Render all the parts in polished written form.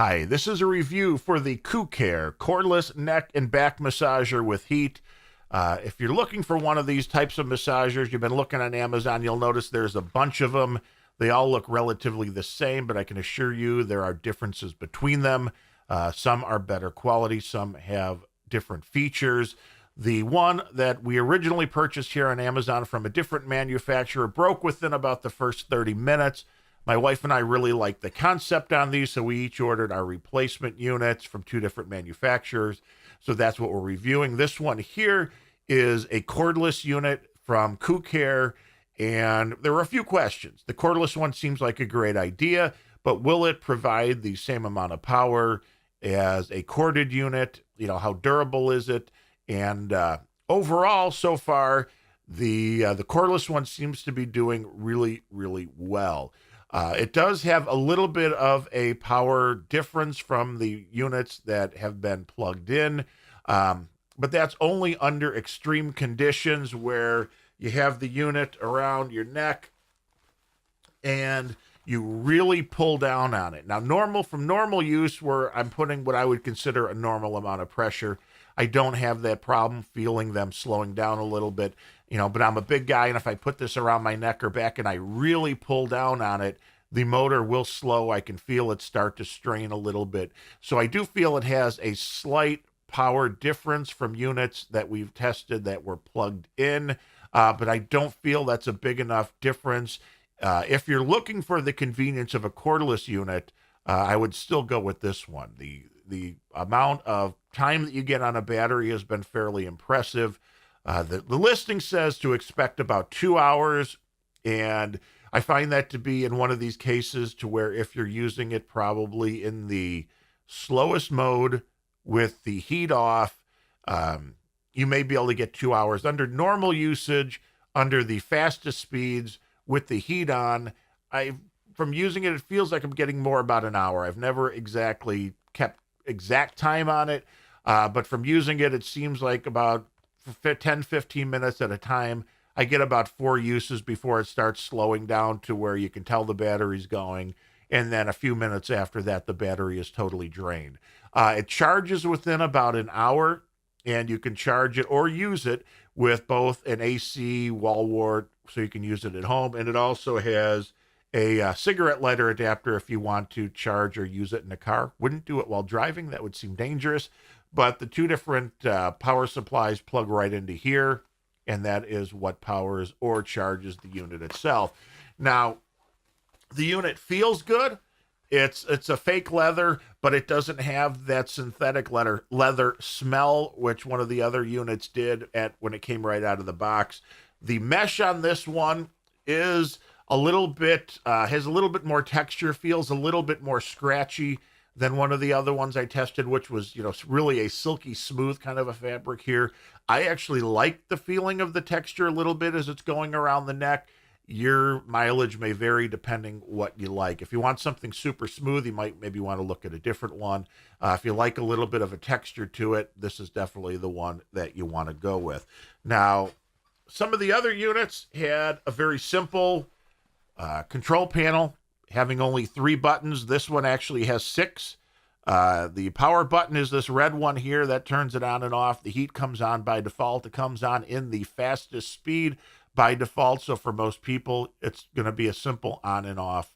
Hi, this is a review for the Koo-Care cordless neck and back massager with heat. If you're looking for one of these types of massagers, you've been looking on Amazon, you'll notice there's a bunch of them. They all look relatively the same, but I can assure you there are differences between them. Some are better quality, some have different features. The one that we originally purchased here on Amazon from a different manufacturer broke within about the first 30 minutes. My wife and I really like the concept on these, so we each ordered our replacement units from two different manufacturers. So that's what we're reviewing. This one here is a cordless unit from Koo-Care, and there were a few questions. The cordless one seems like a great idea, but will it provide the same amount of power as a corded unit? You know, how durable is it? And overall, so far, the cordless one seems to be doing really, really well. It does have a little bit of a power difference from the units that have been plugged in, but that's only under extreme conditions where you have the unit around your neck and you really pull down on it. Now, from normal use where I'm putting what I would consider a normal amount of pressure, I don't have that problem feeling them slowing down a little bit, but I'm a big guy, and if I put this around my neck or back and I really pull down on it, the motor will slow. I can feel it start to strain a little bit. So I do feel it has a slight power difference from units that we've tested that were plugged in, but I don't feel that's a big enough difference. If you're looking for the convenience of a cordless unit, I would still go with this one. The amount of time that you get on a battery has been fairly impressive. The listing says to expect about 2 hours, and I find that to be in one of these cases to where if you're using it probably in the slowest mode with the heat off, you may be able to get 2 hours. Under normal usage, under the fastest speeds with the heat on, from using it, it feels like I'm getting more about an hour. I've never exactly kept exact time on it, but from using it, it seems like about 10, 15 minutes at a time. I get about 4 uses before it starts slowing down to where you can tell the battery's going. And then a few minutes after that, the battery is totally drained. It charges within about an hour, and you can charge it or use it with both an AC wall wart, so you can use it at home. And it also has a cigarette lighter adapter if you want to charge or use it in a car. Wouldn't do it while driving. That would seem dangerous. But the two different power supplies plug right into here, and that is what powers or charges the unit itself. Now, the unit feels good. It's a fake leather, but it doesn't have that synthetic leather smell, which one of the other units did when it came right out of the box. The mesh on this one is a little bit has a little bit more texture, feels a little bit more scratchy than one of the other ones I tested, which was, really a silky smooth kind of a fabric here. I actually like the feeling of the texture a little bit as it's going around the neck. Your mileage may vary depending what you like. If you want something super smooth, you might maybe want to look at a different one. If you like a little bit of a texture to it, this is definitely the one that you want to go with. Now, some of the other units had a very simple control panel, having only 3 buttons. This one actually has 6. The power button is this red one here that turns it on and off. The heat comes on by default. It comes on in the fastest speed by default. So for most people, it's going to be a simple on and off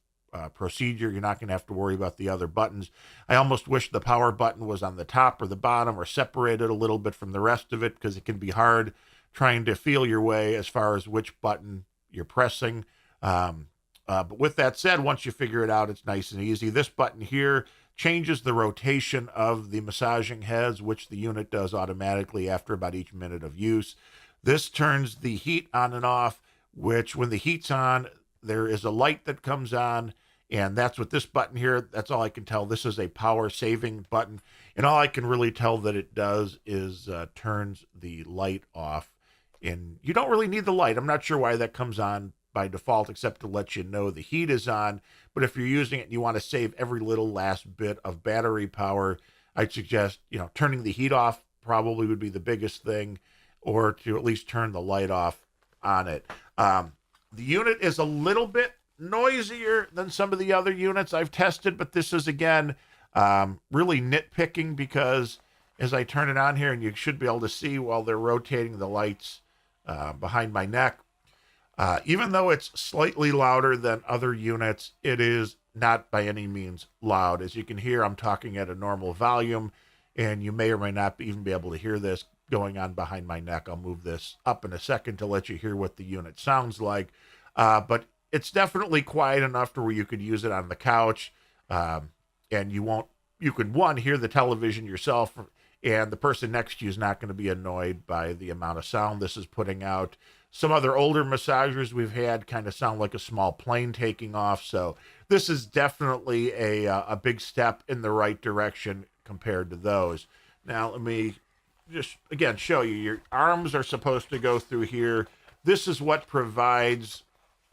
procedure. You're not going to have to worry about the other buttons. I almost wish the power button was on the top or the bottom or separated a little bit from the rest of it, because it can be hard trying to feel your way as far as which button you're pressing. But with that said, once you figure it out, it's nice and easy. This button here changes the rotation of the massaging heads, which the unit does automatically after about each minute of use. This turns the heat on and off, which when the heat's on, there is a light that comes on, and that's what this button here, that's all I can tell. This is a power saving button, and all I can really tell that it does is turns the light off. And you don't really need the light. I'm not sure why that comes on by default, except to let you know the heat is on. But if you're using it and you want to save every little last bit of battery power, I'd suggest, turning the heat off probably would be the biggest thing, or to at least turn the light off on it. The unit is a little bit noisier than some of the other units I've tested, but this is, again, Really nitpicking because as I turn it on here, and you should be able to see while they're rotating the lights behind my neck, even though it's slightly louder than other units, it is not by any means loud. As you can hear, I'm talking at a normal volume, and you may or may not even be able to hear this going on behind my neck. I'll move this up in a second to let you hear what the unit sounds like. But it's definitely quiet enough to where you could use it on the couch, and you could, one, hear the television yourself, and the person next to you is not going to be annoyed by the amount of sound this is putting out. Some other older massagers we've had kind of sound like a small plane taking off. So this is definitely a big step in the right direction compared to those. Now, let me just, again, show you. Your arms are supposed to go through here. This is what provides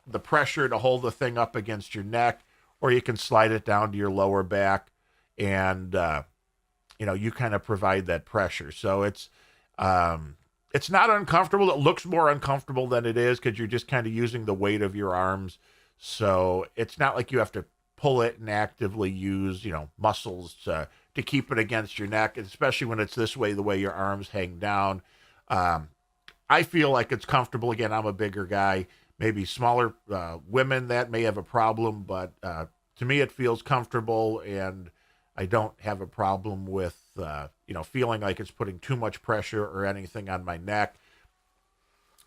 the pressure to hold the thing up against your neck, or you can slide it down to your lower back, and, you kind of provide that pressure. So it's not uncomfortable. It looks more uncomfortable than it is because you're just kind of using the weight of your arms. So it's not like you have to pull it and actively use, muscles to keep it against your neck, especially when it's this way, the way your arms hang down. I feel like it's comfortable. Again, I'm a bigger guy. Maybe smaller women, that may have a problem, but to me it feels comfortable, and I don't have a problem with, feeling like it's putting too much pressure or anything on my neck.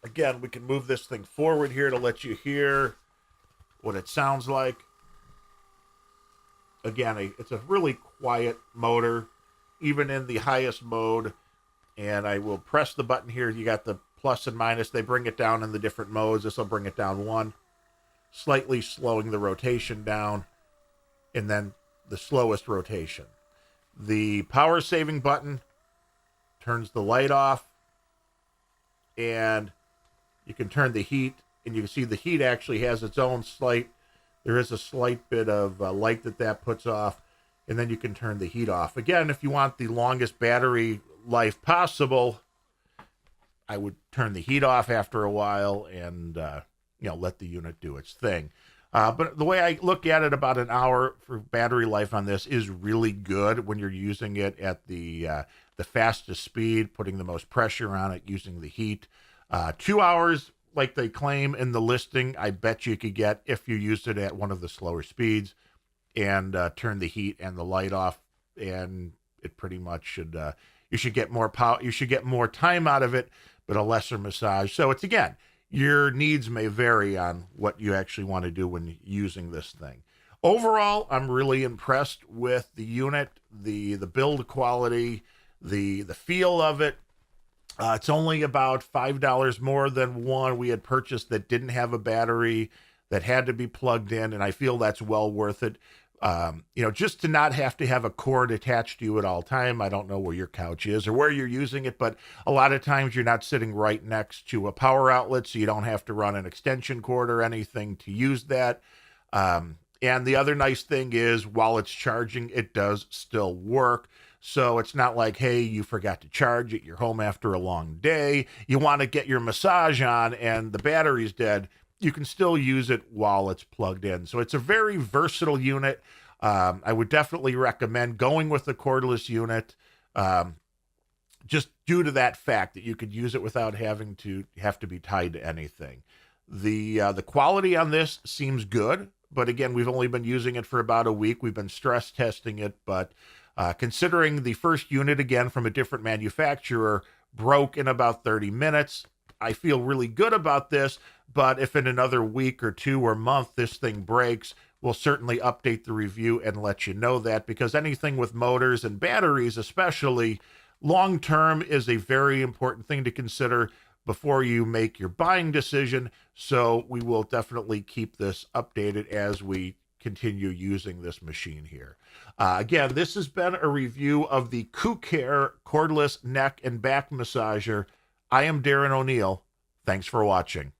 Again, we can move this thing forward here to let you hear what it sounds like. Again, it's a really quiet motor, even in the highest mode. And I will press the button here. You got the plus and minus. They bring it down in the different modes. This will bring it down one, slightly slowing the rotation down, and then the slowest rotation. The power saving button turns the light off, and you can turn the heat, and you can see the heat actually has its own there is a slight bit of light that puts off, and then you can turn the heat off. Again, if you want the longest battery life possible, I would turn the heat off after a while and let the unit do its thing. But the way I look at it, about an hour for battery life on this is really good when you're using it at the fastest speed, putting the most pressure on it, using the heat. 2 hours, like they claim in the listing, I bet you could get if you used it at one of the slower speeds and turn the heat and the light off, and it pretty much should. You should get more power. You should get more time out of it, but a lesser massage. So it's, again, your needs may vary on what you actually want to do when using this thing. Overall, I'm really impressed with the unit, the build quality, the feel of it. It's only about $5 more than one we had purchased that didn't have a battery, that had to be plugged in, and I feel that's well worth it. Just to not have to have a cord attached to you at all time. I don't know where your couch is or where you're using it, but a lot of times you're not sitting right next to a power outlet, so you don't have to run an extension cord or anything to use that. And the other nice thing is, while it's charging, it does still work. So it's not like, hey, you forgot to charge it, you're home after a long day, you want to get your massage on and the battery's dead. You can still use it while it's plugged in. So it's a very versatile unit. I would definitely recommend going with the cordless unit, just due to that fact that you could use it without having to be tied to anything. The quality on this seems good, but again, we've only been using it for about a week. We've been stress testing it, but considering the first unit, again, from a different manufacturer, broke in about 30 minutes, I feel really good about this. But if in another week or two or month this thing breaks, we'll certainly update the review and let you know that, because anything with motors and batteries, especially long term, is a very important thing to consider before you make your buying decision. So we will definitely keep this updated as we continue using this machine here. Again, this has been a review of the Koo-Care cordless neck and back massager. I am Darren O'Neill. Thanks for watching.